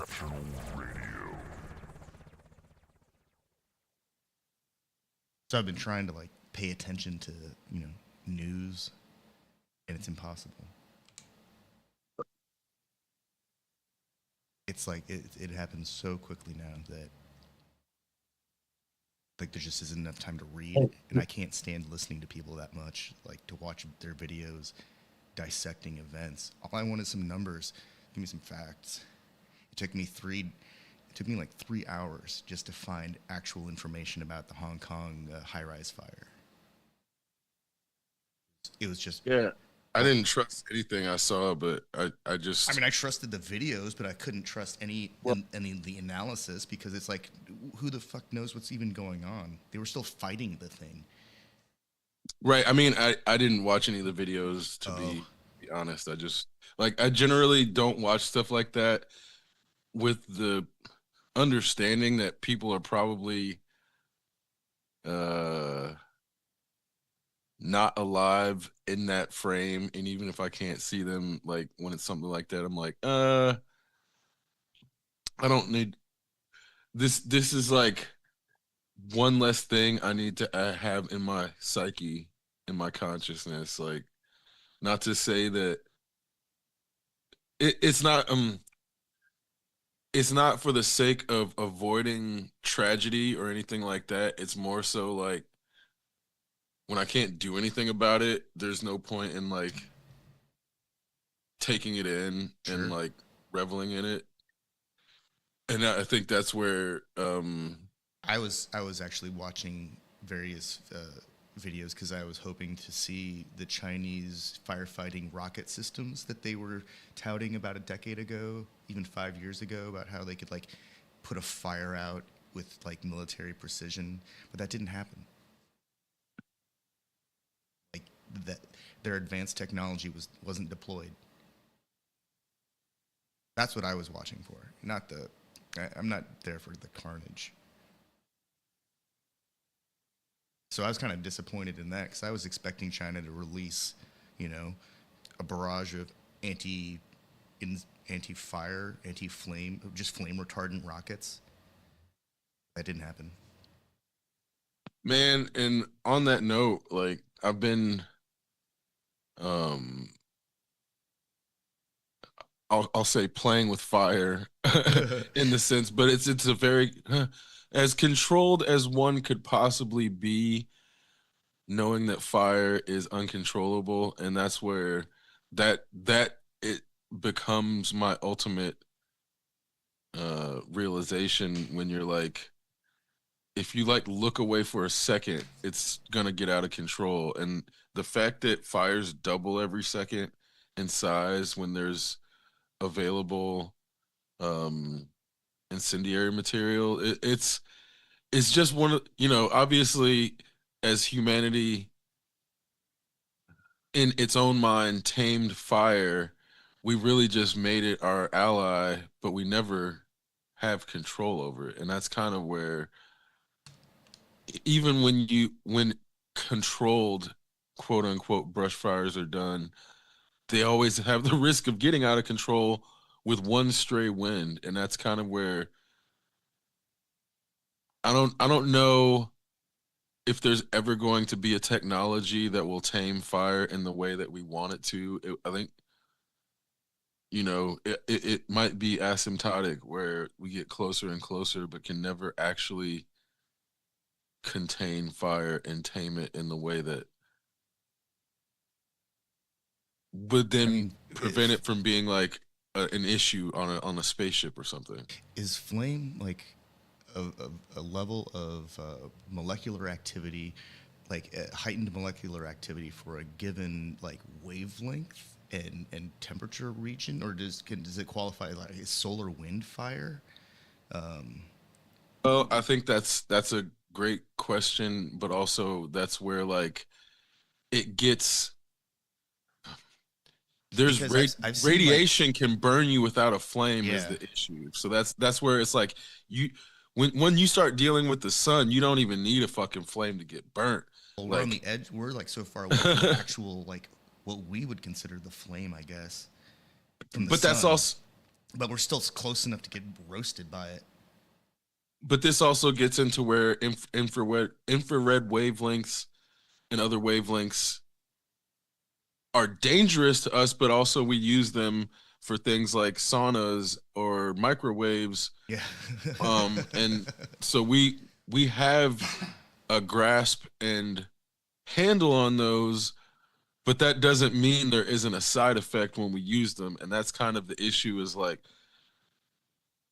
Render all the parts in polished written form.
Exceptional Radio. So I've been trying to like pay attention to, news, and it's impossible. It's like it happens so quickly now that like there just isn't enough time to read, and I can't stand listening to people that much, like to watch their videos dissecting events. All I want is some numbers. Give me some facts. It took me like 3 hours just to find actual information about the Hong Kong high-rise fire. It was just, Yeah, I didn't trust anything I saw, but I I just mean, I trusted the videos, but I couldn't trust well, any of the analysis because it's like, who the fuck knows what's even going on? They were still fighting the thing. right. I mean, I didn't watch any of the videos to Oh, be honest. I just I generally don't watch stuff like that with the understanding that people are probably uh not alive in that frame, and even if I can't see them, like when it's something like that, I'm like, I don't need this. This is like one less thing I need to have in my psyche, in my consciousness. Like, not to say that it's not for the sake of avoiding tragedy or anything like that. It's more so like when I can't do anything about it, there's no point in like taking it in and sure. like reveling in it. And I think that's where I was actually watching various videos because I was hoping to see the Chinese firefighting rocket systems that they were touting about a decade ago, even 5 years ago, about how they could like put a fire out with like military precision, but that didn't happen. Like that, their advanced technology wasn't deployed. That's what I was watching for, not the. I'm not there for the carnage. So I was kind of disappointed in that because I was expecting China to release, you know, a barrage of anti anti-fire, anti-flame, just flame retardant rockets. That didn't happen. man, and on that note, like I've been um I'll say playing with fire in the sense, but it's a very as controlled as one could possibly be, knowing that fire is uncontrollable, and that's where that it becomes my ultimate realization when you're like, if you like look away for a second, it's gonna get out of control. And the fact that fires double every second in size when there's available um incendiary material, it's just one of, obviously, as humanity in its own mind tamed fire, we really just made it our ally, but we never have control over it. And that's kind of where, even when controlled quote unquote brush fires are done, they always have the risk of getting out of control with one stray wind. And that's kind of where I don't know if there's ever going to be a technology that will tame fire in the way that we want it to. I think, it might be asymptotic where we get closer and closer, but can never actually contain fire and tame it in the way that would I then mean, prevent it from being like an issue on a spaceship or something. is flame like a level of molecular activity, like heightened molecular activity for a given like wavelength and temperature region, or does it qualify like a solar wind fire? Um, Well, I think that's a great question, but also that's where like it gets there's because I've seen like, radiation can burn you without a flame is yeah. the issue. So that's where it's like, you when you start dealing with the sun, you don't even need a fucking flame to get burnt. Well, we're on Like the edge. We're like so far away from actual like what we would consider the flame, I guess, from the but that's sun. also but we're still close enough to get roasted by it. But this also gets into where infrared wavelengths and other wavelengths are dangerous to us, but also we use them for things like saunas or microwaves. Yeah. And so we have a grasp and handle on those, but that doesn't mean there isn't a side effect when we use them. And that's kind of the issue, is like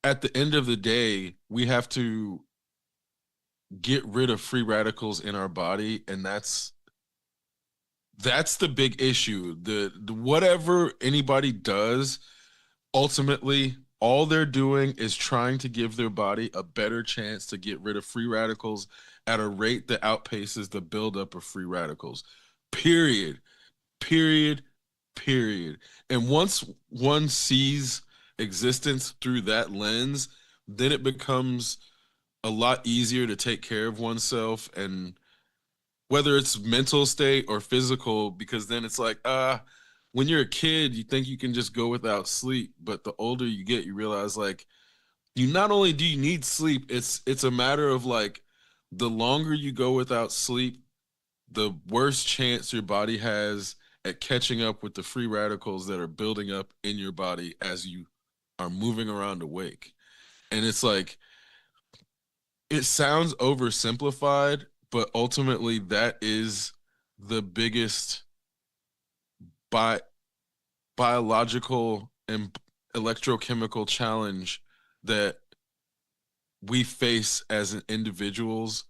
at the end of the day, we have to get rid of free radicals in our body, and that's the big issue. The whatever anybody does, ultimately all they're doing is trying to give their body a better chance to get rid of free radicals at a rate that outpaces the buildup of free radicals. Period. Period. Period. And once one sees existence through that lens, then it becomes a lot easier to take care of oneself, and whether it's mental state or physical, because then it's like, when you're a kid, you think you can just go without sleep, but the older you get, you realize like you not only do you need sleep, it's a matter of like the longer you go without sleep, the worse chance your body has at catching up with the free radicals that are building up in your body as you are moving around awake. And it's like, it sounds oversimplified, but ultimately that is the biggest bi- biological and electrochemical challenge that we face as individuals.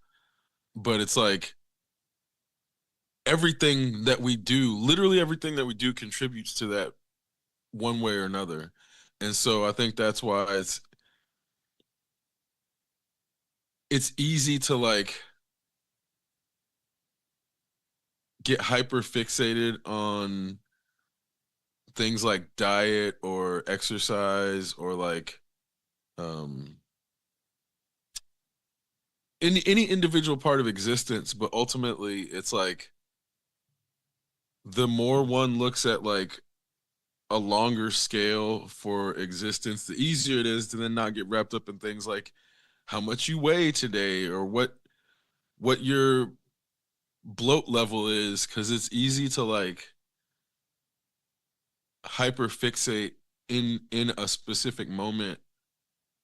But it's like everything that we do, literally everything that we do, contributes to that one way or another. And so I think that's why it's easy to like get hyper fixated on things like diet or exercise or like um in any individual part of existence. But ultimately it's like the more one looks at like a longer scale for existence, the easier it is to then not get wrapped up in things like how much you weigh today or what your bloat level is, because it's easy to like hyper fixate in a specific moment,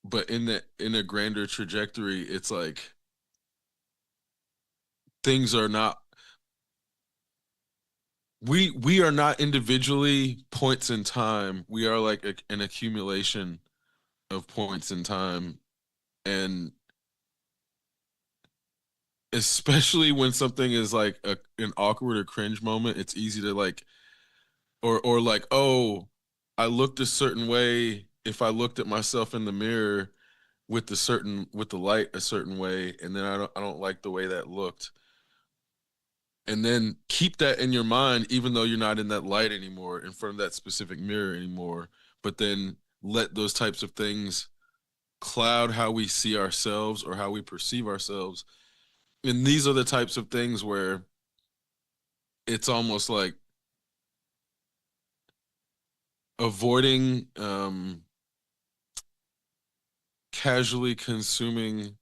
but in a grander trajectory, it's like things are not, we are not individually points in time. We are like an accumulation of points in time. And especially when something is like an awkward or cringe moment, it's easy to like, or like, oh, I looked a certain way if I looked at myself in the mirror with the light a certain way, and then I don't like the way that looked. And then keep that in your mind even though you're not in that light anymore, in front of that specific mirror anymore, but then let those types of things cloud how we see ourselves or how we perceive ourselves. And these are the types of things where it's almost like avoiding casually consuming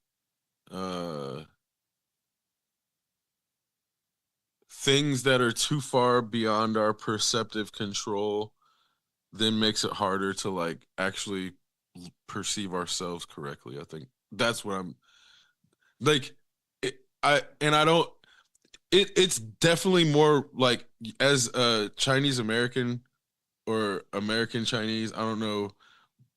uh, things that are too far beyond our perceptive control, then makes it harder to like actually perceive ourselves correctly. I think that's what I'm like. I don't. It's definitely more like, as a Chinese American or American Chinese, I don't know,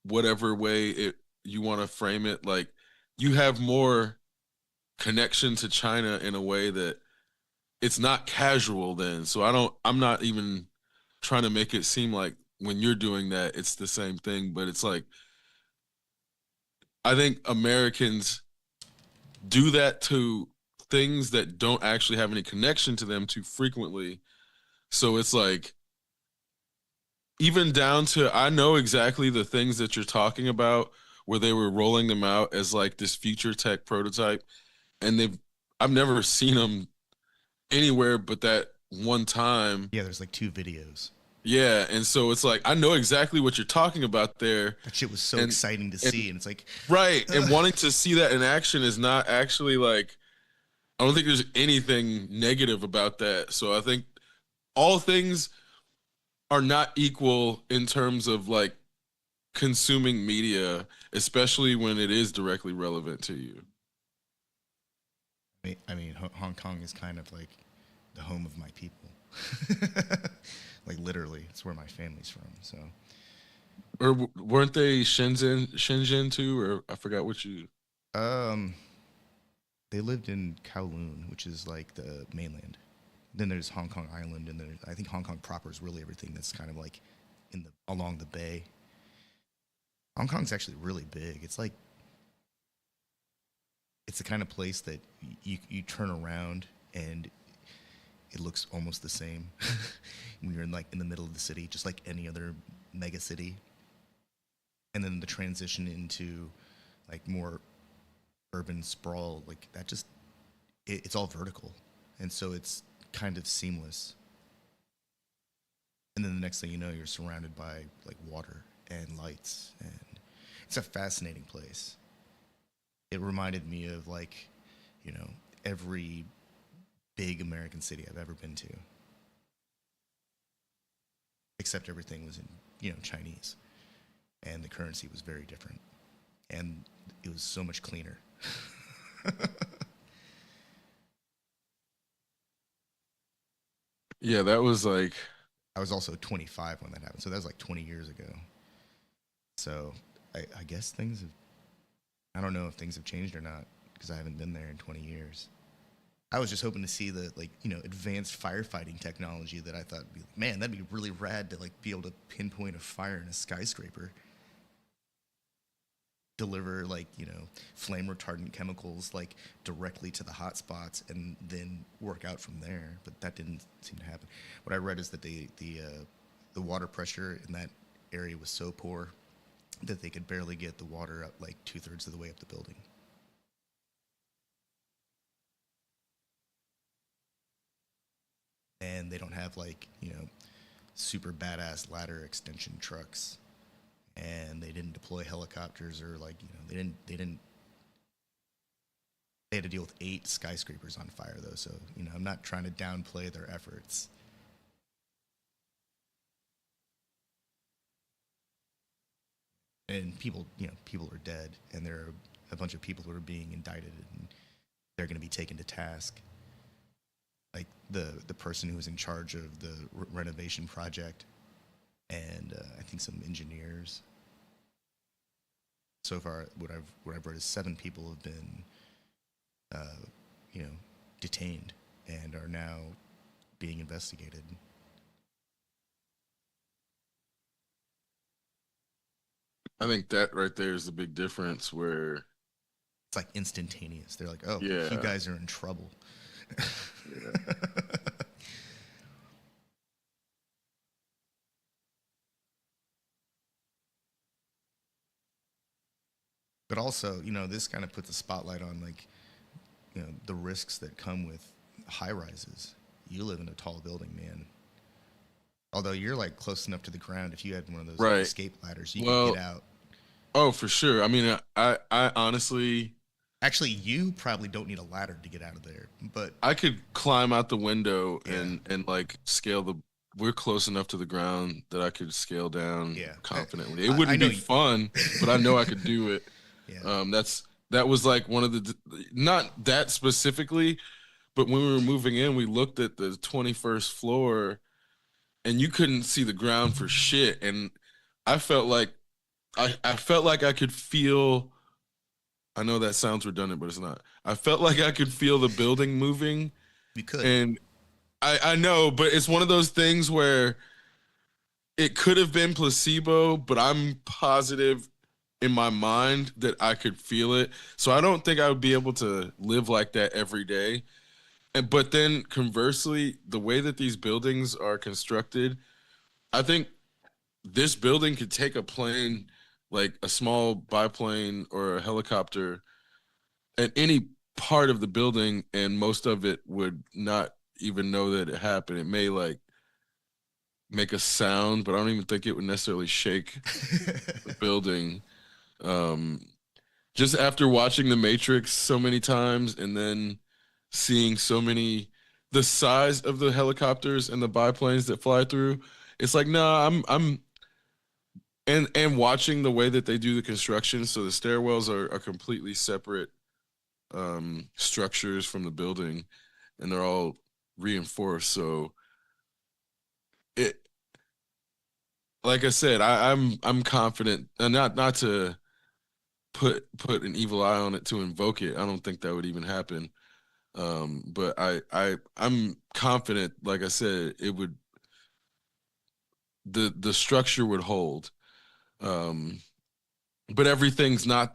whatever way it you want to frame it, like you have more connection to China in a way that it's not casual then. So I'm not even trying to make it seem like when you're doing that it's the same thing, but it's like I think Americans do that to things that don't actually have any connection to them too frequently. So it's like, even down to, I know exactly the things that you're talking about where they were rolling them out as like this future tech prototype, and I've never seen them anywhere but that one time. Yeah, there's like two videos. Yeah, and so it's like I know exactly what you're talking about there, That shit was so and exciting to and see, and it's like, right, and ugh. wanting to see that in action is not actually like I don't think there's anything negative about that. So I think all things are not equal in terms of like consuming media, especially when it is directly relevant to you. I mean, Hong Kong is kind of like the home of my people. Like literally, it's where my family's from. So, Or weren't they Shenzhen too? Or I forgot what you. um, they lived in Kowloon, which is like the mainland. Then there's Hong Kong Island, and then I think Hong Kong proper is really everything that's kind of like in the along the bay. Hong Kong's actually really big. It's the kind of place that you turn around and it looks almost the same when you're in the middle of the city, just like any other mega city. And then the transition into like more urban sprawl, like that just it's all vertical, and so it's kind of seamless. And then the next thing you know, you're surrounded by like water and lights, and it's a fascinating place. It reminded me of like, you know, every big American city I've ever been to, except everything was in, Chinese, and the currency was very different, and it was so much cleaner. Yeah, that was like I was also 25 when that happened, so that was like 20 years ago. So I guess things have, I don't know if things have changed or not because I haven't been there in 20 years. I was just hoping to see the like advanced firefighting technology that I thought would be like, man, that'd be really rad to like be able to pinpoint a fire in a skyscraper, deliver like flame retardant chemicals like directly to the hot spots and then work out from there. But that didn't seem to happen. What I read is that the water pressure in that area was so poor that they could barely get the water up like 2/3 of the way up the building. And they don't have like super badass ladder extension trucks, and they didn't deploy helicopters, or like they had to deal with 8 skyscrapers on fire though. So I'm not trying to downplay their efforts. And people are dead, and there are a bunch of people who are being indicted, and they're going to be taken to task. Like the person who was in charge of the renovation project, and I think some engineers. So far, what I've read is 7 people have been, uh, you know, detained and are now being investigated. I think that right there is the big difference where It's like instantaneous. They're like, "Oh, you yeah, guys are in trouble." yeah. But also, this kind of puts a spotlight on like, the risks that come with high rises. You live in a tall building, man. Although you're like close enough to the ground, if you had one of those Right. escape ladders, you could get Well, out. oh, for sure. I mean, I honestly Actually, you probably don't need a ladder to get out of there, but I could climb out the window yeah, and like scale the. We're close enough to the ground that I could scale down yeah. confidently. It I wouldn't know be you. fun, but I know I could do it. Yeah, That was like one of not that specifically, but when we were moving in, we looked at the 21st floor and you couldn't see the ground for shit. And I felt like I felt like I could feel. I know that sounds redundant, but it's not. I felt like I could feel the building moving, you could. and I know, but it's one of those things where it could have been placebo, but I'm positive in my mind that I could feel it. So I don't think I would be able to live like that every day. And but then conversely, the way that these buildings are constructed, I think this building could take a plane, like a small biplane or a helicopter, at any part of the building, and most of it would not even know that it happened. It may like make a sound, but I don't even think it would necessarily shake the building. Um, just after watching The Matrix so many times and then seeing so many the size of the helicopters and the biplanes that fly through, it's like, nah, I'm and watching the way that they do the construction, so the stairwells are completely separate structures from the building, and they're all reinforced. So it, like I said, I'm confident, and not to put an evil eye on it to invoke it. I don't think that would even happen. But I'm confident, like I said, it would the structure would hold. Um, but everything's not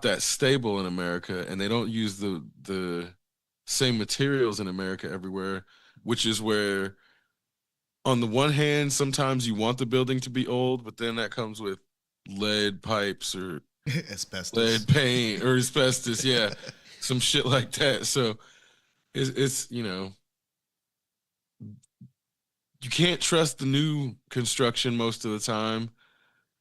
that stable in America, and they don't use the same materials in America everywhere, which is where, on the one hand, sometimes you want the building to be old, but then that comes with lead pipes or Asbestos. lead paint or asbestos, yeah, some shit like that. So it's you can't trust the new construction most of the time,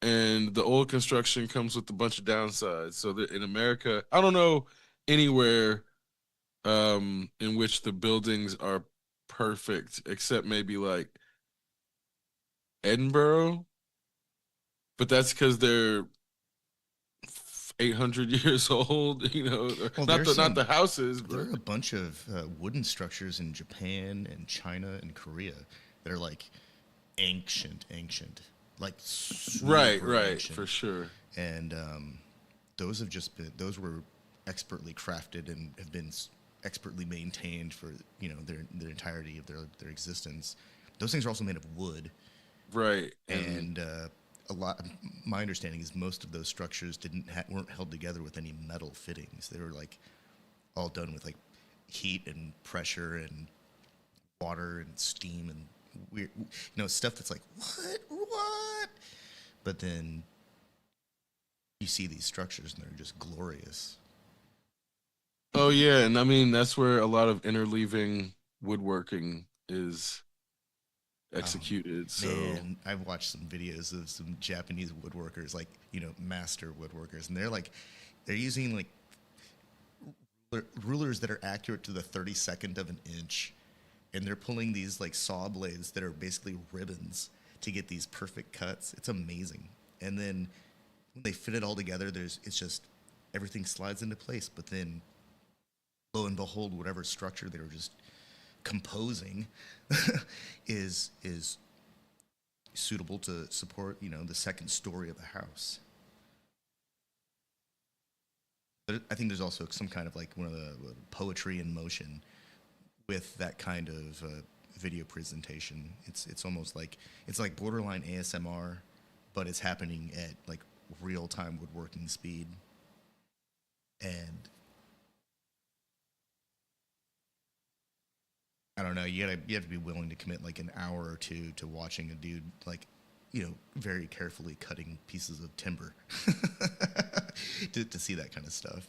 and the old construction comes with a bunch of downsides. So that in America, I don't know anywhere in which the buildings are perfect, except maybe like Edinburgh, but that's because they're 800 years old. Well, Not there's the some. houses, There but are a bunch of wooden structures in Japan and China and Korea that are like ancient, like super right, for ancient, sure. and those have just been those were expertly crafted and have been expertly maintained for their entirety of their existence. Those things are also made of wood, Right, and and a lot. My understanding is most of those structures weren't held together with any metal fittings. They were like all done with like heat and pressure and water and steam and weird, stuff that's like what? But then you see these structures and they're just glorious. oh yeah, and I mean that's where a lot of interleaving woodworking is Um, executed. So Man, I've watched some videos of some Japanese woodworkers, like master woodworkers, and they're using like rulers that are accurate to the 32nd of an inch, and they're pulling these like saw blades that are basically ribbons to get these perfect cuts. It's amazing. And then when they fit it all together, it's just everything slides into place. But then, lo and behold, whatever structure they were just composing is suitable to support the second story of the house. But I think there's also some kind of like one of the poetry in motion with that kind of video presentation. It's almost like it's like borderline ASMR, but it's happening at like real time woodworking speed. And I don't know, you have to be willing to commit like an hour or two to watching a dude like very carefully cutting pieces of timber to see that kind of stuff.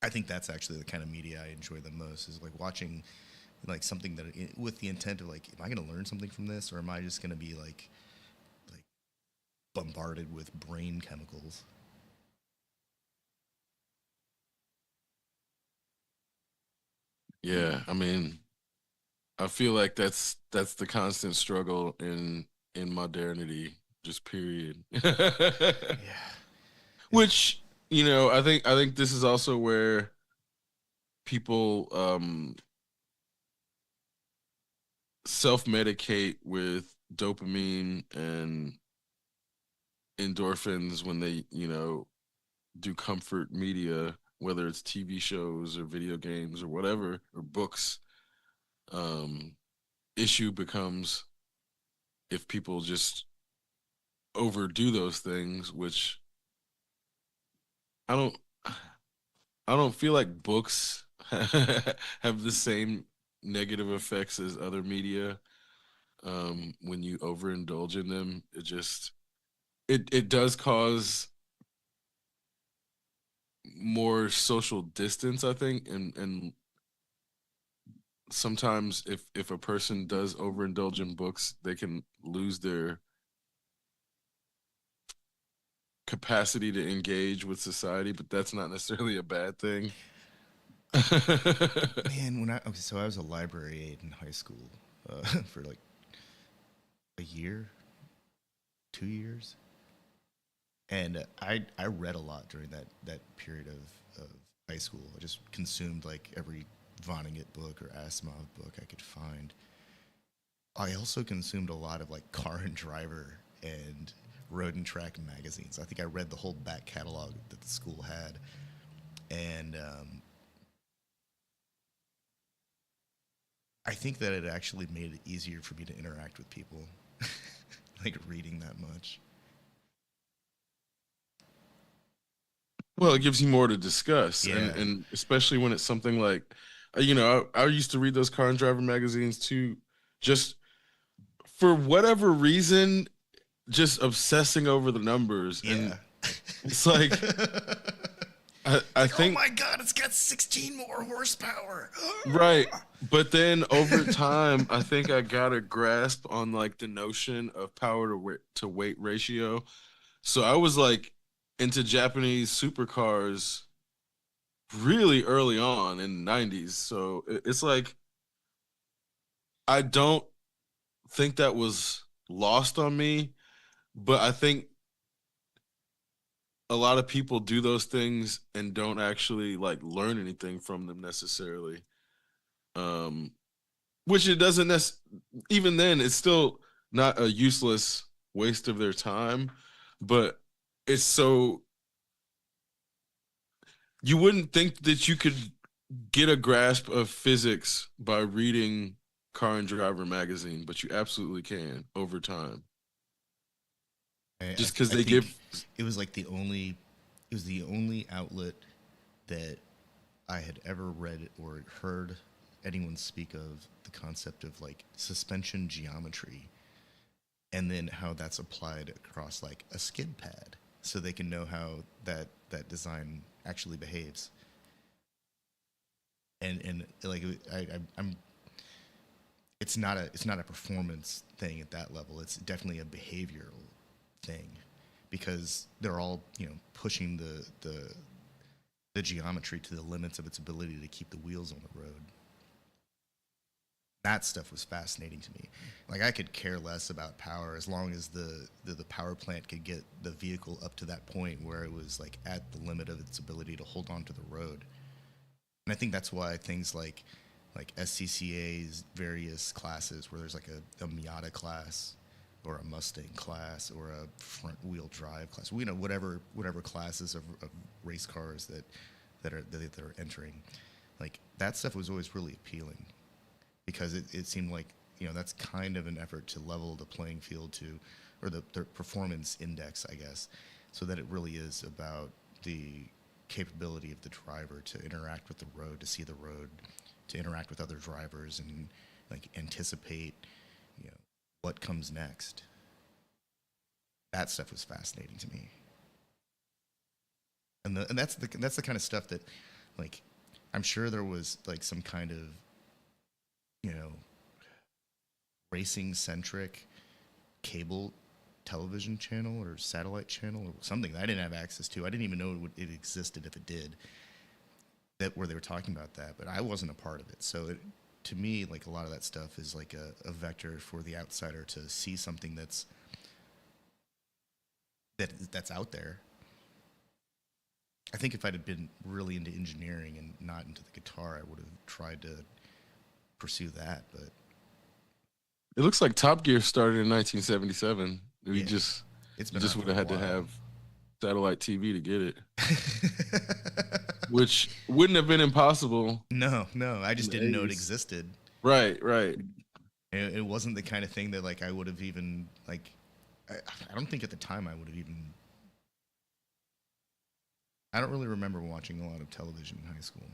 I think that's actually the kind of media I enjoy the most is like watching like something that with the intent of like, am I going to learn something from this, or am I just going to be like bombarded with brain chemicals? yeah, I mean, I feel like that's the constant struggle in modernity, just period. Yeah, it's Which, I think this is also where people self-medicate with dopamine and endorphins when they, do comfort media, whether it's TV shows or video games or whatever, or books. Um, issue becomes if people just overdo those things, which I don't I don't feel like books have the same negative effects as other media. When you overindulge in them, it does cause more social distance, I think, and sometimes if a person does overindulge in books, they can lose their capacity to engage with society, but that's not necessarily a bad thing. Man, so I was a library aide in high school for like a year, 2 years, and I read a lot during that period of high school. I just consumed like every Vonnegut book or Asimov book I could find. I also consumed a lot of like Car and Driver and Road and Track magazines. I think I read the whole back catalog that the school had, and I think that it actually made it easier for me to interact with people, like reading that much. Well, it gives you more to discuss, Yeah, and especially when it's something like, you know, I used to read those car and driver magazines too, just for whatever reason, just obsessing over the numbers, and yeah. it's like I Like, oh think my god, it's got 16 more horsepower. right, but then over time, I think I got a grasp on like the notion of power to weight ratio. So I was like into Japanese supercars really early on in the 90s. So it's like I don't think that was lost on me, but I think a lot of people do those things and don't actually like learn anything from them necessarily. Um, which it doesn't even then it's still not a useless waste of their time, but it's so you wouldn't think that you could get a grasp of physics by reading Car and Driver magazine, but you absolutely can over time. Just because I they think give, it was like it was the only outlet that I had ever read or heard anyone speak of the concept of like suspension geometry and then how that's applied across like a skid pad so they can know how that design actually behaves. And like I'm it's not a performance thing at that level. It's definitely a behavioral thing because they're all pushing the geometry to the limits of its ability to keep the wheels on the road. That stuff was fascinating to me. Like I could care less about power as long as the power plant could get the vehicle up to that point where it was like at the limit of its ability to hold on to the road. And I think that's why things like SCCA's various classes, where there's like a Miata class or a Mustang class or a front wheel drive class, whatever classes of race cars that are entering, like that stuff was always really appealing because it seemed like that's kind of an effort to level the playing field to, or the performance index, I guess, so that it really is about the capability of the driver to interact with the road, to see the road, to interact with other drivers, and like anticipate, you know, what comes next. That stuff was fascinating to me, and that's the kind of stuff that, like, I'm sure there was like some kind of you know racing centric cable television channel or satellite channel or something that I didn't have access to. I didn't even know it existed if it did. That where they were talking about that, but I wasn't a part of it. So to me, like a lot of that stuff is like a vector for the outsider to see something that's out there. I think if I'd have been really into engineering and not into the guitar, I would have tried to pursue that. But it looks like Top Gear started in 1977. We yeah, just it's you been just around would for a have had to while. have satellite TV to get it, which wouldn't have been impossible No, no, I in just the didn't know it 80s. existed. Right, right. It wasn't the kind of thing that like I would have even like. I don't think at the time I would have even. I don't really remember watching a lot of television in high school.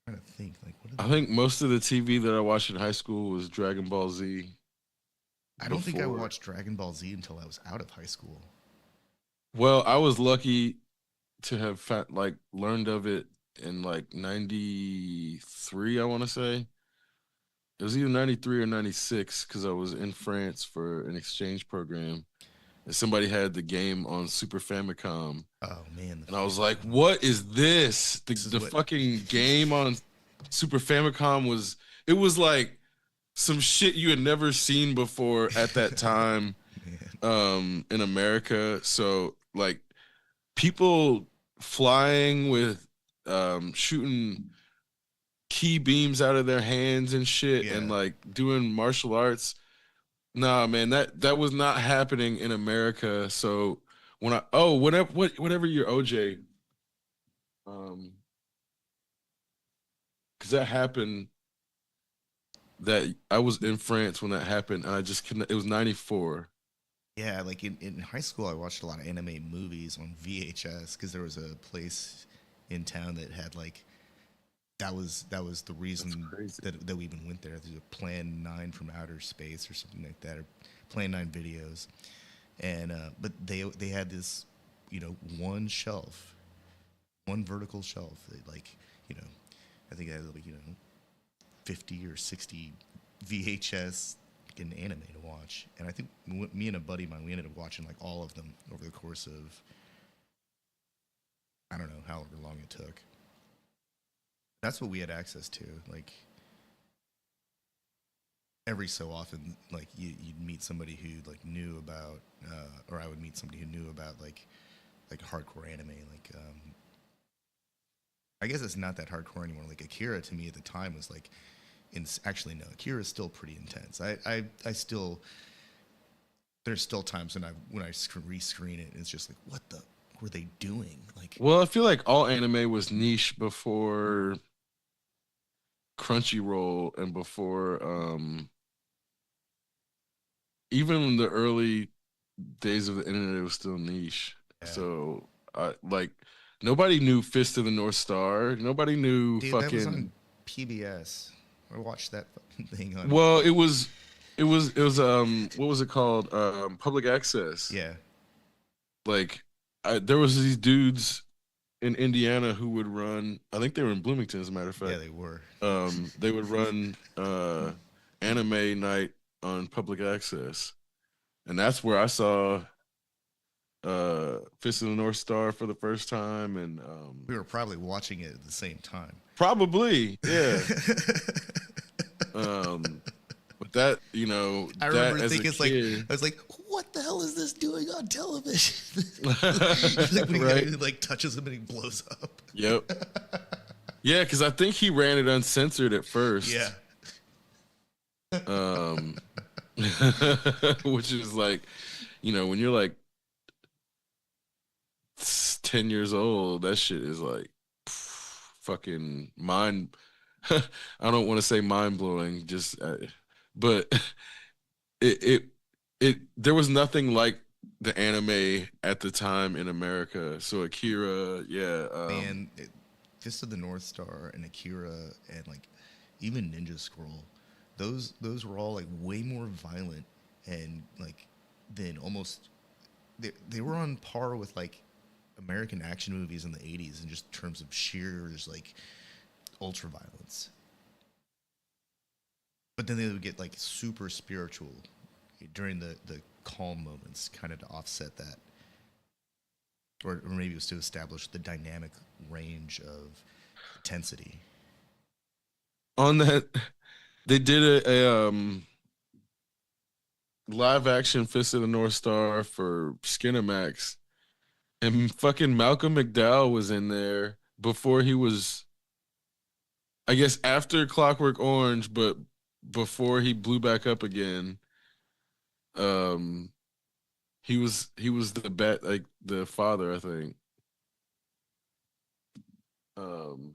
I'm trying to think like what I did think most of the TV that I watched in high school was Dragon Ball Z I don't think I before. watched Dragon Ball Z until I was out of high school. Well, I was lucky. to have like learned of it in like 93, I want to say. It was either 93 or 96 because I was in France for an exchange program. And somebody had the game on Super Famicom. Oh man, And I was like, what is this? The this is the what. fucking game on Super Famicom was, it was like some shit you had never seen before at that time Man. in America. So like people flying with shooting key beams out of their hands and shit and Yeah, like doing martial arts. Nah, man, that was not happening in America. So when I whatever your OJ, um, because that happened, that I was in France when that happened, and I just couldn't. It was 94. yeah. Like in high school, I watched a lot of anime movies on VHS because there was a place in town that had like that was the That's reason crazy. that we even went there. There's a Plan 9 from Outer Space or something like that, or Plan 9 videos, and but they had this, one shelf, one vertical shelf that like, you know, I think it had like 50 or 60 VHS in anime to watch, and I think me and a buddy of mine we ended up watching like all of them over the course of I don't know however long it took. That's what we had access to. Like every so often, like you'd meet somebody who like knew about, or I would meet somebody who knew about like hardcore anime. Like I guess it's not that hardcore anymore. Like Akira to me at the time was like, actually no, Akira is still pretty intense. I still there's still times when I rescreen it, and it's just like what the were they doing? Like Well, I feel like all anime was niche before Crunchyroll and before even in the early days of the internet, it was still niche. yeah. So I like nobody knew Fist of the North Star. Nobody knew Dude, that was on fucking. PBS. I watched that fucking thing on. Well, it was what was it called? Public access. Yeah, Like there was these dudes in Indiana who would run. I think they were in Bloomington, as a matter of yeah, fact. they were. They would run anime night on public access, and that's where I saw Fist of the North Star for the first time, and We were probably watching it at the same time. probably, yeah. Um, but that, I that remember as a thinking, it's like, kid, I was like, what the hell is this doing on television? Like when he right? like touches him and he blows up. Yep. Yeah, because I think he ran it uncensored at Yeah. first. Um, which is like, when you're like 10 years old, that shit is like fucking mind. I don't want to say mind blowing, just, but it, there was nothing like the anime at the time in America. So Akira, yeah, Man, Fist of the North Star and Akira and like even Ninja Scroll, those were all like way more violent and like than almost they were on par with like American action movies in the 80s in just terms of sheer just like ultra violence. But then they would get like super spiritual during the calm moments, kind of to offset that, or maybe it was to establish the dynamic range of intensity. on that they did a live action Fist of the North Star for Skinamax, and fucking Malcolm McDowell was in there before he was, I guess, after Clockwork Orange, but before he blew back up again. Um, he was the like the father, I think. Um,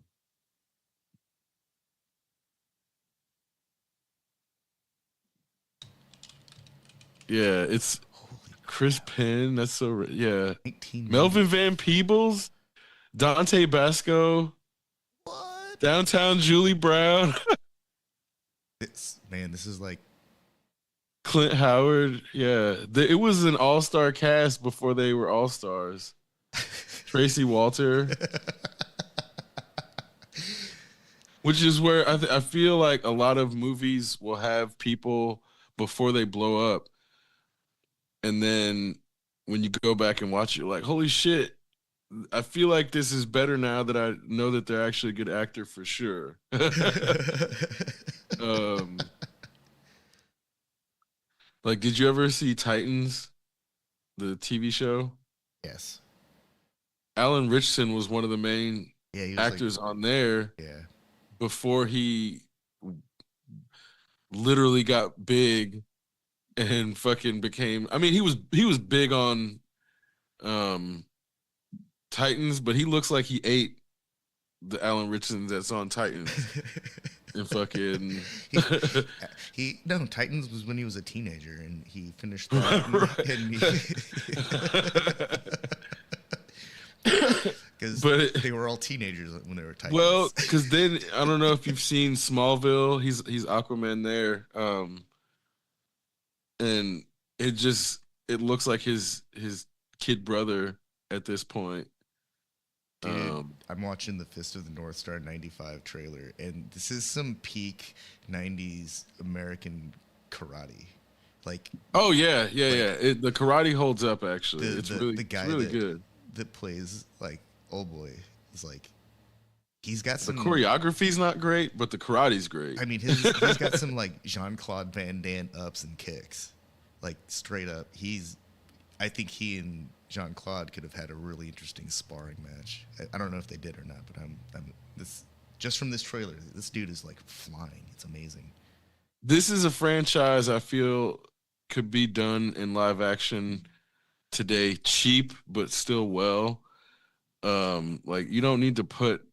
yeah, it's Holy Chris crap! Penn. That's so yeah. 1990. Melvin Van Peebles, Dante Basco, What? Downtown Julie Brown, This man, this is like Clint Howard. Yeah, it was an all-star cast before they were all-stars. Tracy Walter, which is where I feel like a lot of movies will have people before they blow up, and then when you go back and watch it, you're like, holy shit! I feel like this is better now that I know that they're actually a good actor for sure. um, like, did you ever see Titans, the TV show? Yes. Alan Richson was one of the main Yeah, he was like, actors on there yeah. before he literally got big and fucking became. I mean, he was big on um Titans, but he looks like he ate the Alan Richson that's on Titans and fucking he, no, Titans was when he was a teenager, and he finished that, because but they were all teenagers when they were well, Titans. because then I don't know if you've seen Smallville. He's Aquaman there, and it looks like his kid brother at this point. Dude, I'm watching the Fist of the North Star '95 trailer, and this is some peak '90s American karate. Like, Oh yeah, yeah, like yeah. The karate holds up actually. the It's the really the it's guy really good. that plays like old boy is like, he's got The some. choreography's not great, but the karate's great. I mean, he's got some like Jean Claude Van Damme ups and kicks, like straight up. I think he and Jean Claude could have had a really interesting sparring match. I don't know if they did or not, but I'm this just from this trailer. This dude is like flying. It's amazing. This is a franchise I feel could be done in live action today, cheap but still well. Like you don't need to put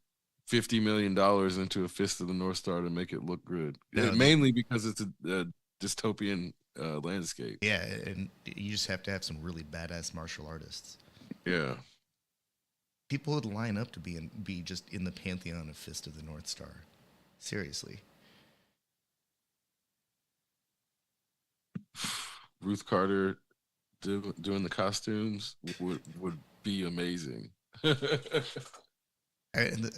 $50 million into a Fist of the North Star to make it look good. No, Mainly because it's a dystopian landscape. yeah, and you just have to have some really badass martial artists. Yeah. People would line up to be just in the pantheon of Fist of the North Star. Seriously. Ruth Carter doing the costumes would be amazing. And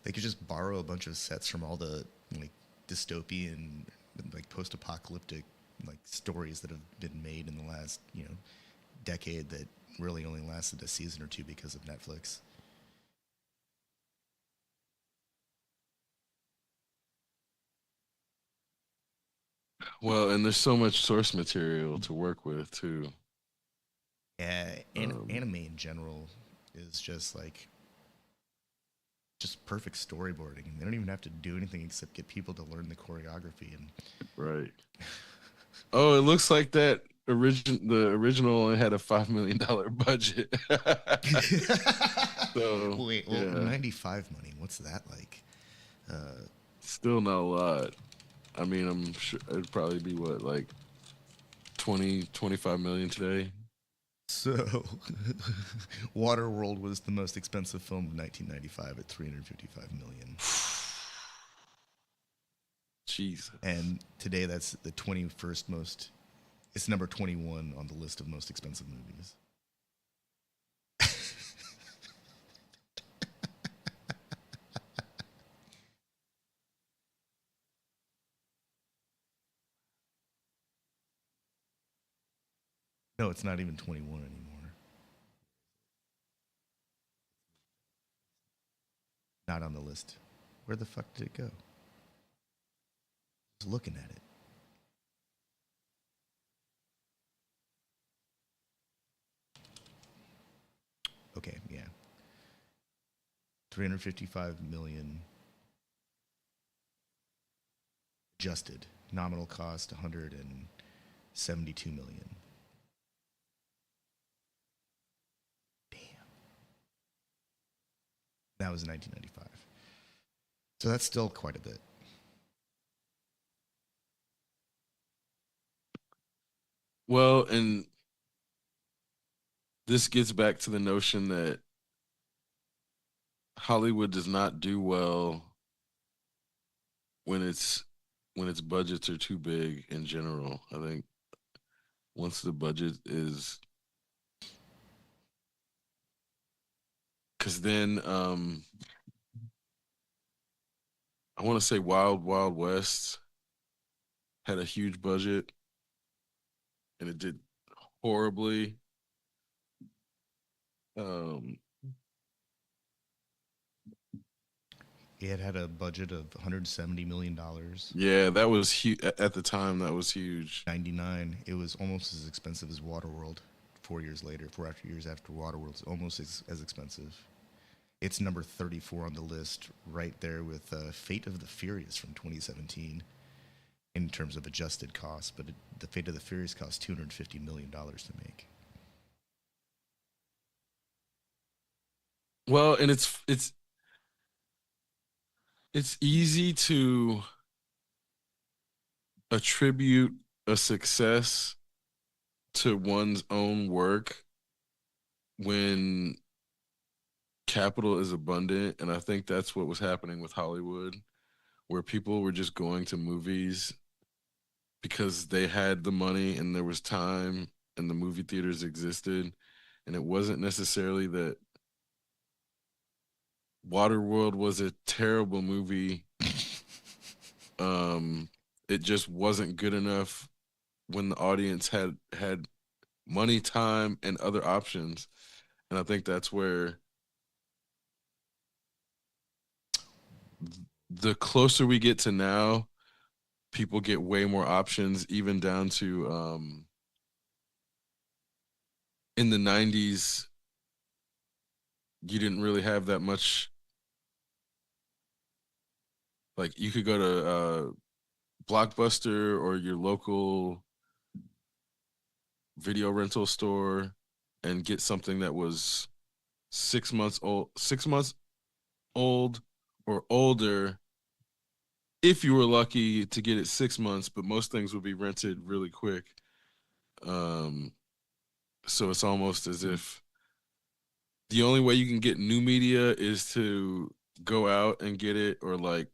they could just borrow a bunch of sets from all the like dystopian, like post-apocalyptic like stories that have been made in the last decade that really only lasted a season or two because of Netflix. Well, and there's so much source material to work with too. Yeah, Um, anime in general is just perfect storyboarding. They don't even have to do anything except get people to learn the choreography and right. Oh, it looks like the original only had a $5 million budget. So wait, well, yeah, 95 money, what's that like? still not a lot. I mean, I'm sure it'd probably be what, like 25 million today. So, Waterworld was the most expensive film of 1995 at 355 million, Jesus. and today that's the 21st most. It's number 21 on the list of most expensive movies. No, it's not even 21 anymore. Not on the list. Where the fuck did it go? I was looking at it. Okay, yeah. 355 million adjusted. Nominal cost 172 million. Damn. That was in 1995. So that's still quite a bit. Well, and this gets back to the notion that Hollywood does not do well when its budgets are too big in general. I think once the budget is Because then I want to say Wild Wild West had a huge budget and it did horribly. Um, It had a budget of $170 million. yeah, that was huge at the time. That was huge. 99. It was almost as expensive as Waterworld. 4 years later, 4 years after Waterworld, it's almost as expensive. It's number 34 on the list, right there with Fate of the Furious from 2017 in terms of adjusted costs. But the Fate of the Furious cost $250 million to make. Well, and it's easy to attribute a success to one's own work when capital is abundant, and I think that's what was happening with Hollywood, where people were just going to movies because they had the money and there was time and the movie theaters existed, and it wasn't necessarily that Waterworld was a terrible movie. um it just wasn't good enough when the audience had money, time, and other options. And I think that's where the closer we get to now, people get way more options, even down to in the 90s, you didn't really have that much. Like, you could go to Blockbuster or your local video rental store and get something that was 6 months old, 6 months old or older, if you were lucky to get it 6 months, but most things would be rented really quick. Um, so it's almost as if the only way you can get new media is to go out and get it, or like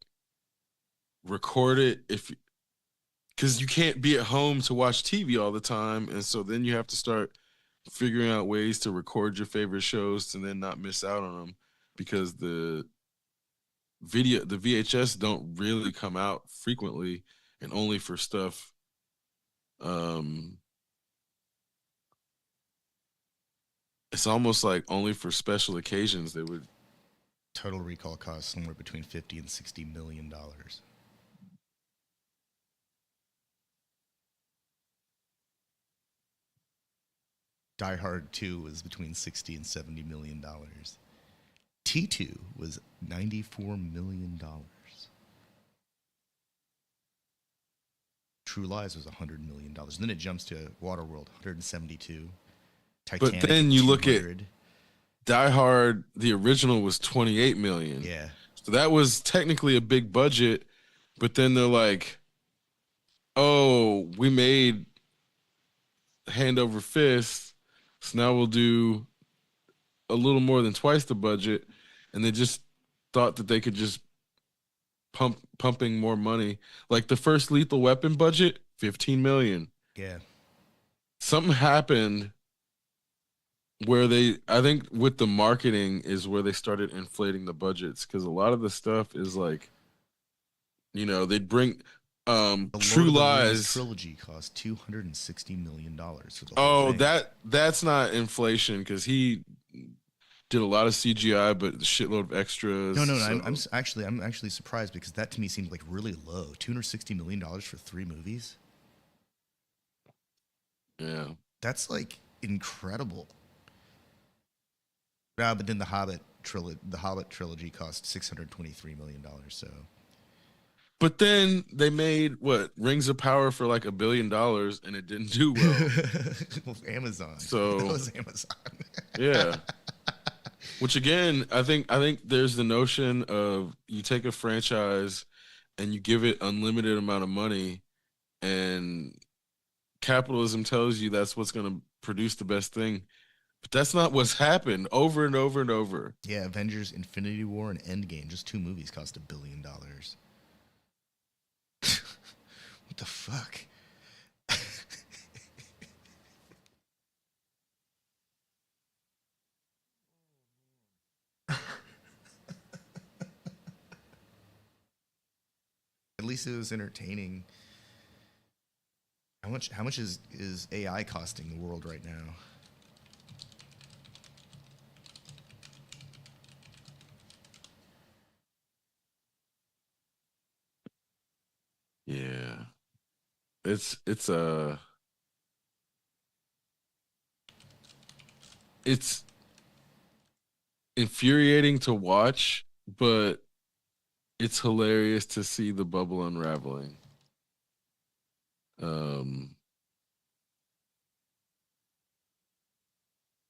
record it, if because you can't be at home to watch TV all the time, and so then you have to start figuring out ways to record your favorite shows and then not miss out on them, because the VHS don't really come out frequently, and only for stuff. Um, it's almost like only for special occasions they would. Total Recall cost somewhere between 50 and $60 million. Die Hard 2 was between 60 and $70 million. T2 was $94 million. True Lies was $100 million. Then it jumps to Waterworld, 172. But Titanic then at you look at 200. Die Hard, the original was 28 million. Yeah, So that was technically a big budget, but then they're like, "Oh, we made Hand Over Fist, so now we'll do a little more than twice the budget." And they just thought that they could just pumping more money. Like the first Lethal Weapon budget, 15 million. yeah. Something happened where they, I think with the marketing is where they started inflating the budgets, because a lot of the stuff is like, they'd bring The Lord True of the Rings Lies. trilogy cost $260 million for the whole Oh, thing. that's not inflation, because he did a lot of CGI, but a shitload of extras. No, no, no. So I'm actually surprised because that to me seemed like really low. $260 million for 3 movies. yeah. That's like incredible. But then the Hobbit trilogy cost $623 million. So But then they made what, Rings of Power for like $1 billion, and it didn't do well. Well, Amazon. That So was Amazon. yeah. Which again, I think there's the notion of, you take a franchise and you give it unlimited amount of money, and capitalism tells you that's what's going to produce the best thing. But that's not what's happened over and over and over. Yeah, Avengers, Infinity War, and Endgame. Just 2 movies cost $1 billion. What the fuck? At least it was entertaining. How much is AI costing the world right now? Yeah. It's it's infuriating to watch, but it's hilarious to see the bubble unraveling. Um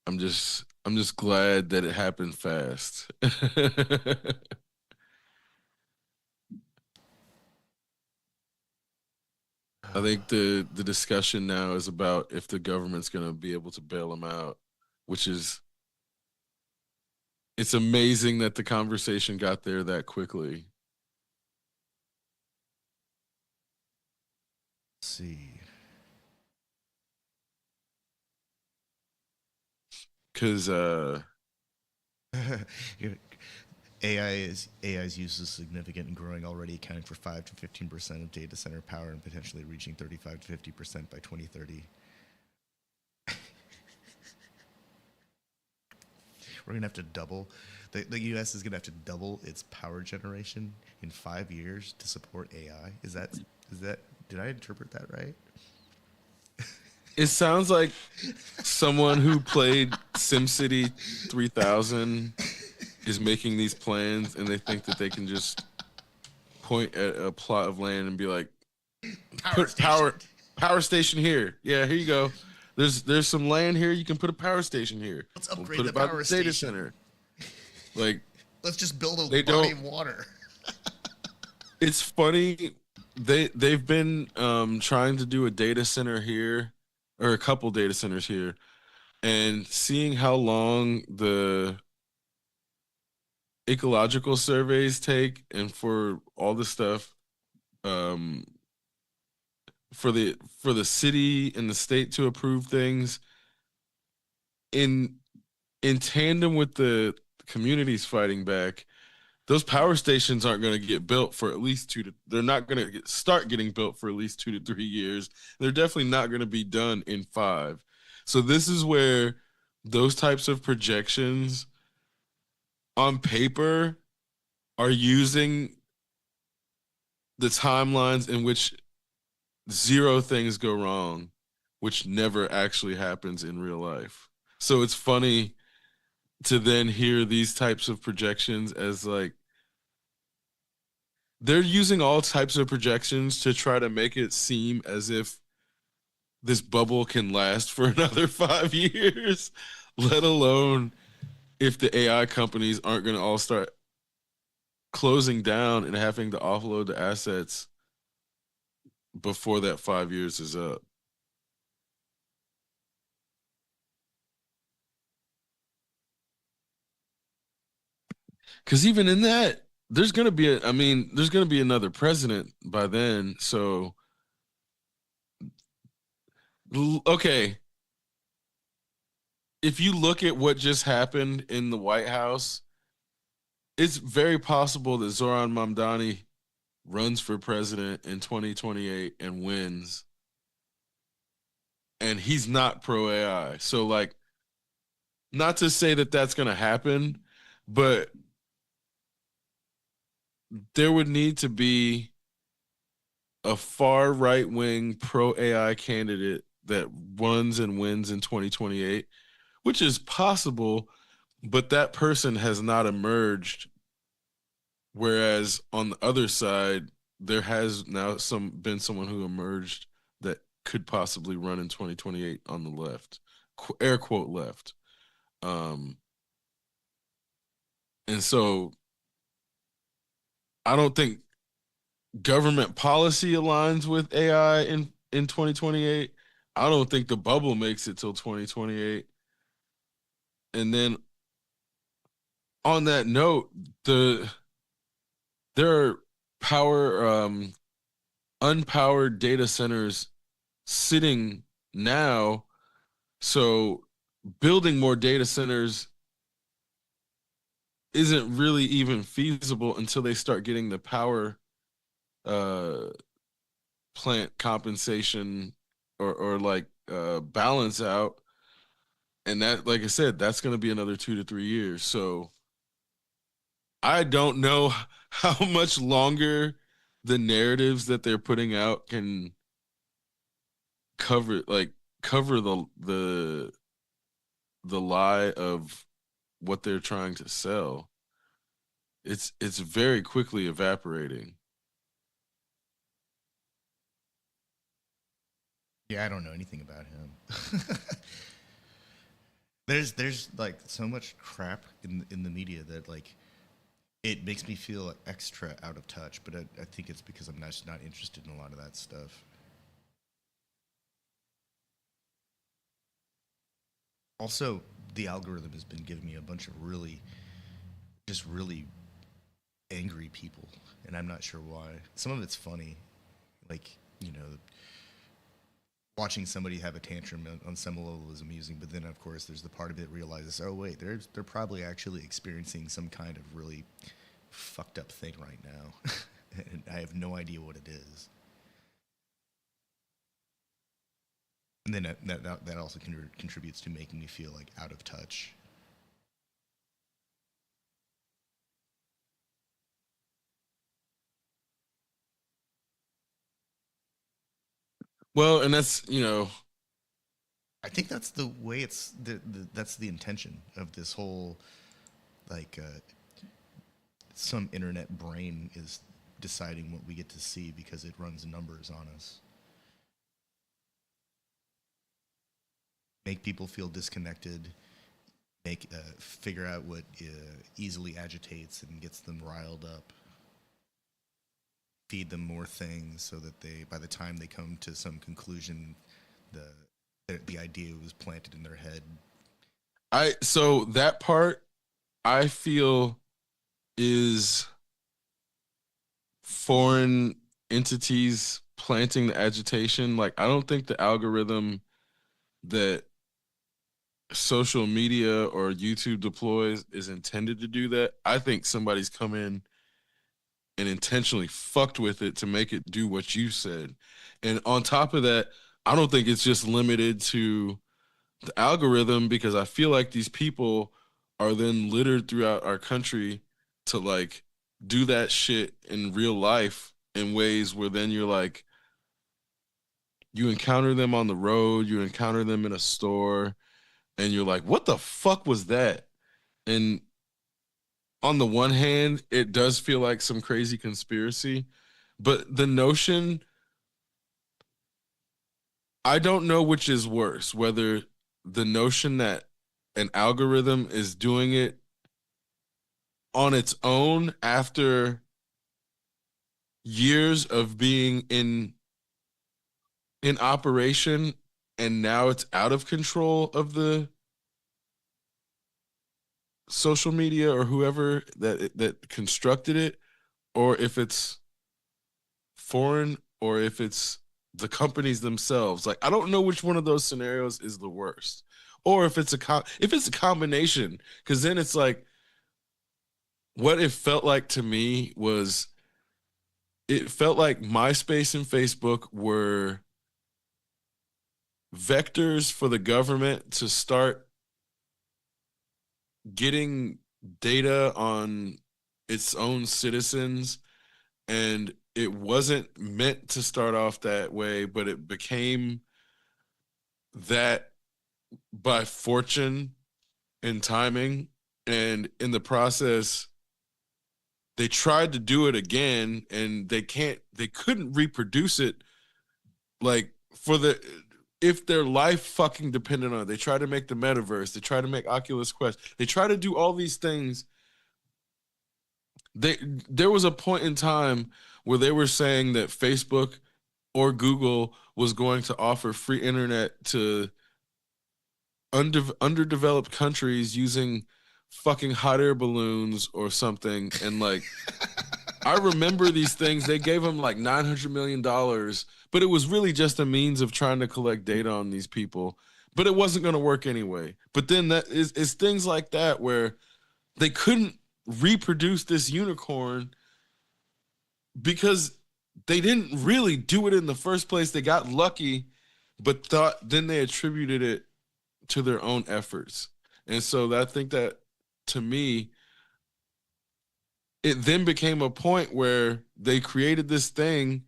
I'm just glad that it happened fast. I think the discussion now is about if the government's going to be able to bail them out, which is it's amazing that the conversation got there that quickly. Let's see. Cuz AI's use is significant and growing already, accounting for 5 to 15% of data center power and potentially reaching 35 to 50% by 2030. We're gonna have to double. The U.S. is gonna have to double its power generation in 5 years to support AI. Is that? Did I interpret that right? it sounds like someone who played SimCity 3000 is making these plans and they think that they can just point at a plot of land and be like, Power put station. power station here. Yeah, here you go. There's some land here. You can put a power station here. Let's We'll upgrade put the it by power the data station. center. Like Let's just build a they body don't. of water. It's funny. They've been trying to do a data center here, or a couple data centers here, and seeing how long the ecological surveys take, and for all the stuff um, for the city and the state to approve things in in tandem with the communities fighting back, those power stations aren't going to get built for at least they're not going to start getting built for at least 2 to 3 years. They're definitely not going to be done in 5. So this is where those types of projections on paper are using the timelines in which zero things go wrong, which never actually happens in real life. So it's funny to then hear these types of projections as like they're using all types of projections to try to make it seem as if this bubble can last for another 5 years, let alone if the AI companies aren't going to all start closing down and having to offload the assets before that 5 years is up. Because even in that, there's going to be there's going to be another president by then. So, okay, if you look at what just happened in the White House, it's very possible that Zoran Mamdani runs for president in 2028 and wins. And he's not pro AI. So, like, not to say that that's going to happen, but there would need to be a far right wing pro AI candidate that runs and wins in 2028, which is possible, but that person has not emerged. Whereas on the other side, there has now been someone who emerged that could possibly run in 2028 on the left, air quote left. Um, and so I don't think government policy aligns with AI in 2028. I don't think the bubble makes it till 2028. And then on that note, there are power unpowered data centers sitting now. So building more data centers isn't really even feasible until they start getting the power uh plant compensation or like balance out, and that, like I said, that's going to be another 2 to 3 years. So I don't know how much longer the narratives that they're putting out can cover like cover the lie of what they're trying to sell. It's very quickly evaporating. Yeah, I don't know anything about him. There's like so much crap in the media that like it makes me feel extra out of touch. But I think it's because I'm just not interested in a lot of that stuff. Also, the algorithm has been giving me a bunch of really angry people, and I'm not sure why. Some of it's funny, like you know, watching somebody have a tantrum on some level is amusing. But then, of course, there's the part of it that realizes, oh wait, they're probably actually experiencing some kind of really fucked up thing right now, and I have no idea what it is. And then that also contributes to making me feel like out of touch. Well, and that's, I think that's the way that's the intention of this whole like some internet brain is deciding what we get to see because it runs numbers on us. Make people feel disconnected, make figure out what easily agitates and gets them riled up, feed them more things so that they by the time they come to some conclusion, the idea was planted in their head. So that part I feel is foreign entities planting the agitation. Like, I don't think the algorithm that social media or YouTube deploys is intended to do that. I think somebody's come in and intentionally fucked with it to make it do what you said. And on top of that, I don't think it's just limited to the algorithm, because I feel like these people are then littered throughout our country to like do that shit in real life in ways where then you're like, you encounter them on the road, you encounter them in a store, and you're like, what the fuck was that? And on the one hand, it does feel like some crazy conspiracy, but the notion, I don't know which is worse, whether the notion that an algorithm is doing it on its own after years of being in operation, and now it's out of control of the social media or whoever that constructed it, or if it's foreign, or if it's the companies themselves. Like, I don't know which one of those scenarios is the worst, or if it's a combination, because then it's like, what it felt like to me was, it felt like MySpace and Facebook were vectors for the government to start getting data on its own citizens. And it wasn't meant to start off that way, but it became that by fortune and timing. And in the process, they tried to do it again, and they couldn't reproduce it, like, for the if their life fucking depended on it. They try to make the metaverse, they try to make Oculus Quest, they try to do all these things. They There was a point in time where they were saying that Facebook or Google was going to offer free internet to underdeveloped countries using fucking hot air balloons or something. And like, I remember these things. They gave them like $900 million, but it was really just a means of trying to collect data on these people. But it wasn't going to work anyway. But then that is things like that where they couldn't reproduce this unicorn because they didn't really do it in the first place. They got lucky, but thought then they attributed it to their own efforts. And so I think that to me, it then became a point where they created this thing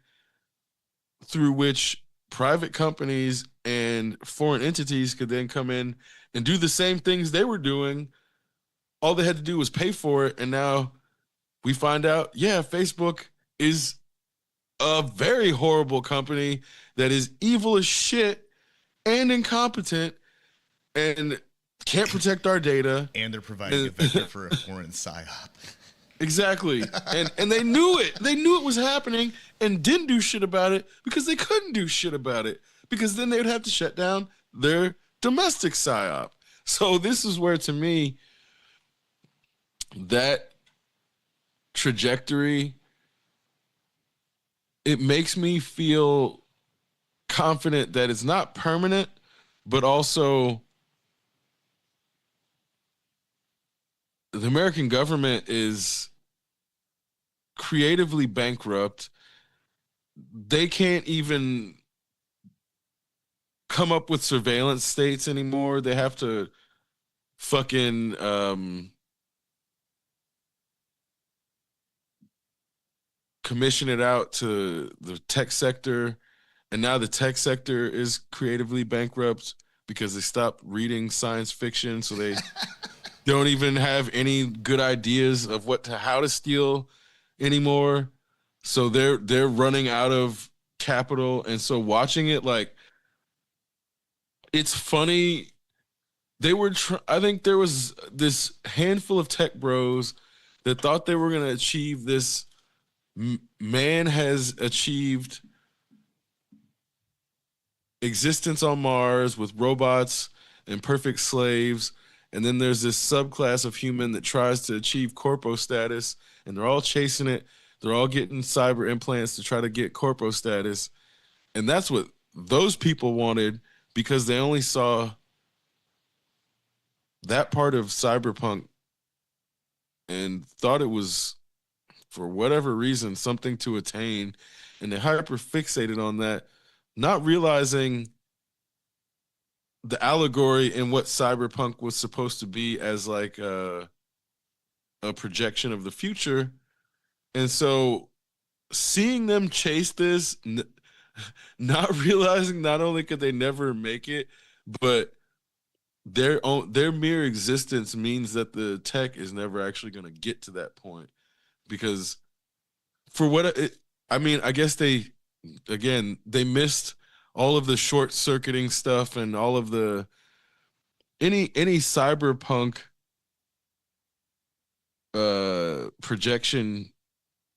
through which private companies and foreign entities could then come in and do the same things they were doing. All they had to do was pay for it. And now we find out, yeah, Facebook is a very horrible company that is evil as shit and incompetent and can't protect our data. And they're providing a vector for a foreign psyop. Exactly. And they knew it. They knew it was happening and didn't do shit about it because they couldn't do shit about it, because then they would have to shut down their domestic psyop. So this is where, to me, that trajectory, it makes me feel confident that it's not permanent, but also the American government is creatively bankrupt. They can't even come up with surveillance states anymore. They have to fucking commission it out to the tech sector. And now the tech sector is creatively bankrupt because they stopped reading science fiction. So they don't even have any good ideas of how to steal anymore. So they're running out of capital. And so watching it, like, it's funny. I think there was this handful of tech bros that thought they were going to achieve this. Man has achieved existence on Mars with robots and perfect slaves. And then there's this subclass of human that tries to achieve corpo status, and they're all chasing it. They're all getting cyber implants to try to get corpo status. And that's what those people wanted, because they only saw that part of cyberpunk and thought it was, for whatever reason, something to attain. And they hyper fixated on that, not realizing the allegory in what cyberpunk was supposed to be as like a projection of the future. And so seeing them chase this, not realizing not only could they never make it, but their mere existence means that the tech is never actually going to get to that point. Because for I mean, I guess they missed all of the short circuiting stuff and all of the any cyberpunk projection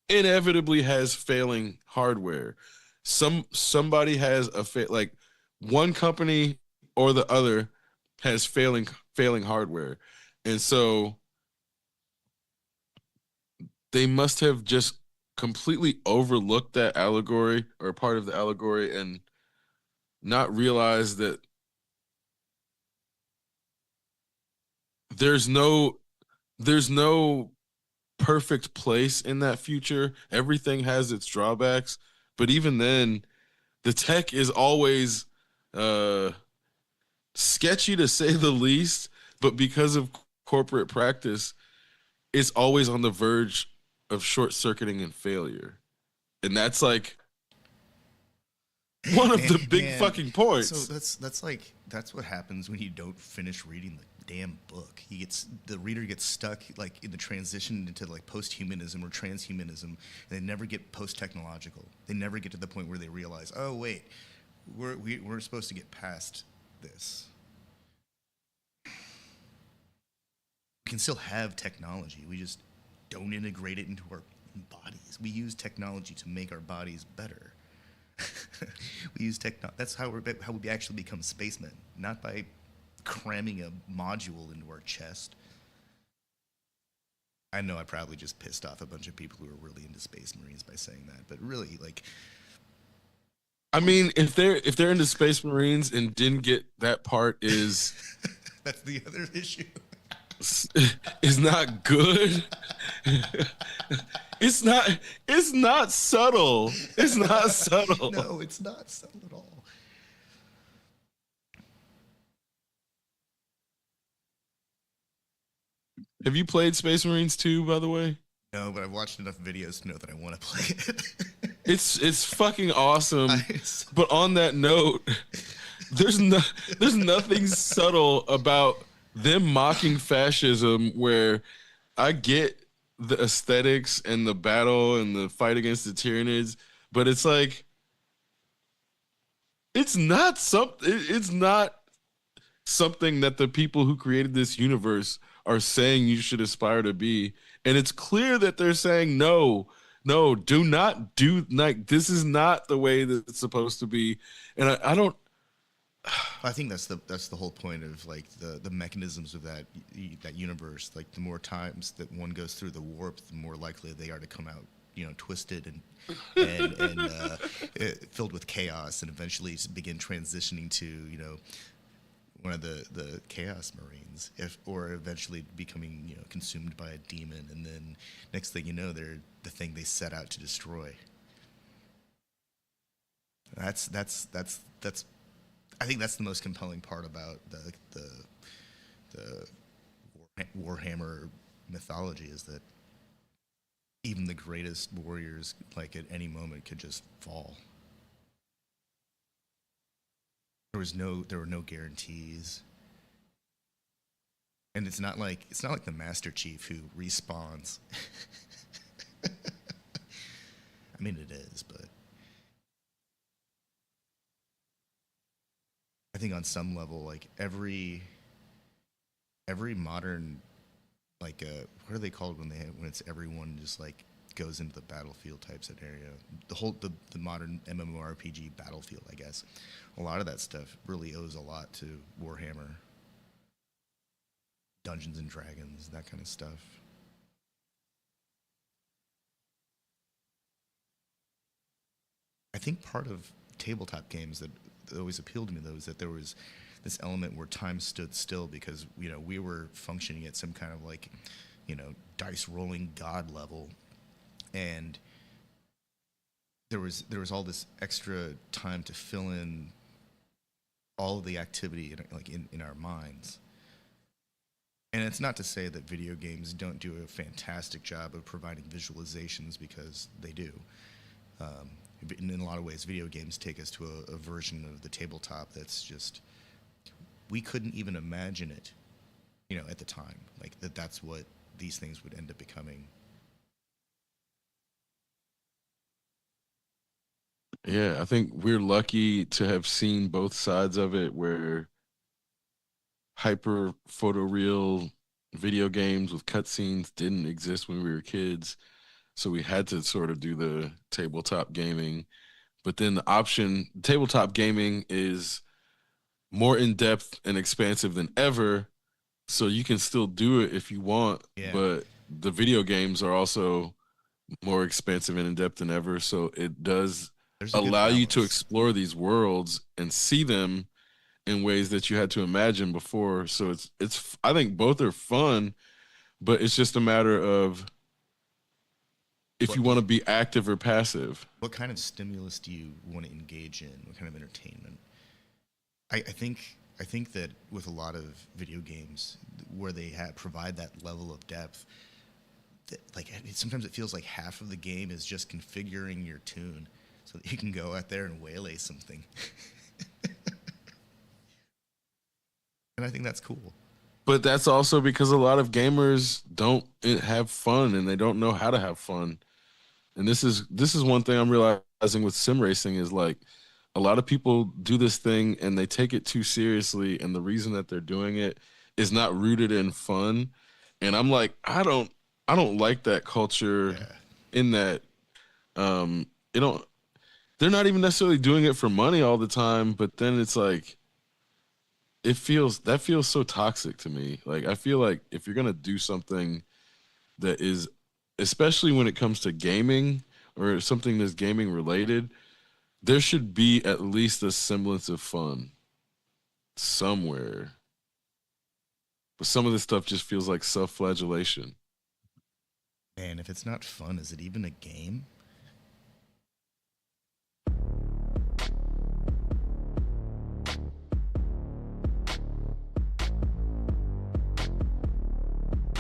inevitably has failing hardware. Somebody has like one company or the other has failing hardware. And so they must have just completely overlooked that allegory, or part of the allegory, and not realize that there's no perfect place in that future. Everything has its drawbacks, but even then, the tech is always sketchy, to say the least. But because of corporate practice, it's always on the verge of short circuiting and failure. And that's like one of the big fucking points. So that's what happens when you don't finish reading the damn book. The reader gets stuck like in the transition into like post-humanism or transhumanism, and they never get post-technological. They never get to the point where they realize, oh wait, we're supposed to get past this. We can still have technology. We just don't integrate it into our bodies. We use technology to make our bodies better. We use that's how we actually become spacemen, not by cramming a module into our chest. I know I probably just pissed off a bunch of people who are really into Space Marines by saying that, but really, like, I mean, if they're into Space Marines and didn't get that part, is that's the other issue. is not good. it's not it's not subtle. It's not subtle. No, it's not subtle at all. Have you played Space Marines 2, by the way? No, but I've watched enough videos to know that I want to play it. It's fucking awesome. I, But on that note, there's no there's nothing subtle about them mocking fascism where I get the aesthetics and the battle and the fight against the Tyranids, but it's like it's not something that the people who created this universe are saying you should aspire to be. And it's clear that they're saying no, no, do not do like this is not the way that it's supposed to be. And I don't I think that's the whole point of like the mechanisms of that universe. Like the more times that one goes through the warp, the more likely they are to come out, twisted and filled with chaos, and eventually begin transitioning to one of the chaos marines, if or eventually becoming consumed by a demon, and then next thing you know they're the thing they set out to destroy. That's I think that's the most compelling part about the Warhammer mythology, is that even the greatest warriors, like at any moment, could just fall. There were no guarantees, and it's not like the Master Chief who respawns. I mean, it is, but I think on some level, like every modern, like what are they called when it's everyone just like goes into the battlefield type scenario, the modern MMORPG battlefield, I guess. A lot of that stuff really owes a lot to Warhammer, Dungeons and Dragons, that kind of stuff. I think part of tabletop games that always appealed to me, though, is that there was this element where time stood still, because we were functioning at some kind of like dice rolling god level, and there was all this extra time to fill in all of the activity in our minds. And it's not to say that video games don't do a fantastic job of providing visualizations, because they do. Um, in a lot of ways, video games take us to a version of the tabletop that's just, we couldn't even imagine it, at the time. Like that's what these things would end up becoming. yeah, I think we're lucky to have seen both sides of it where hyper photoreal video games with cutscenes didn't exist when we were kids. So we had to sort of do the tabletop gaming. But then the option, tabletop gaming is more in depth and expansive than ever. So you can still do it if you want, Yeah, but the video games are also more expansive and in depth than ever. So it does there's a good allow you to balance. explore these worlds and see them in ways that you had to imagine before. So it's I think both are fun, but it's just a matter of if What you want to be active or passive. what kind of stimulus do you want to engage in? What kind of entertainment? I think that with a lot of video games where they provide that level of depth, that, like sometimes it feels like half of the game is just configuring your tune so that you can go out there and waylay something. And I think that's cool. But that's also because a lot of gamers don't have fun and they don't know how to have fun. And this is one thing I'm realizing with sim racing is like a lot of people do this thing and they take it too seriously, and the reason that they're doing it is not rooted in fun. And I'm like, I don't like that culture Yeah. in that you know they're not even necessarily doing it for money all the time, but then it's like that feels so toxic to me. Like I feel like if you're gonna do something that is, especially when it comes to gaming or something that's gaming related, there should be at least a semblance of fun somewhere. But some of this stuff just feels like self-flagellation. Man, if it's not fun, is it even a game?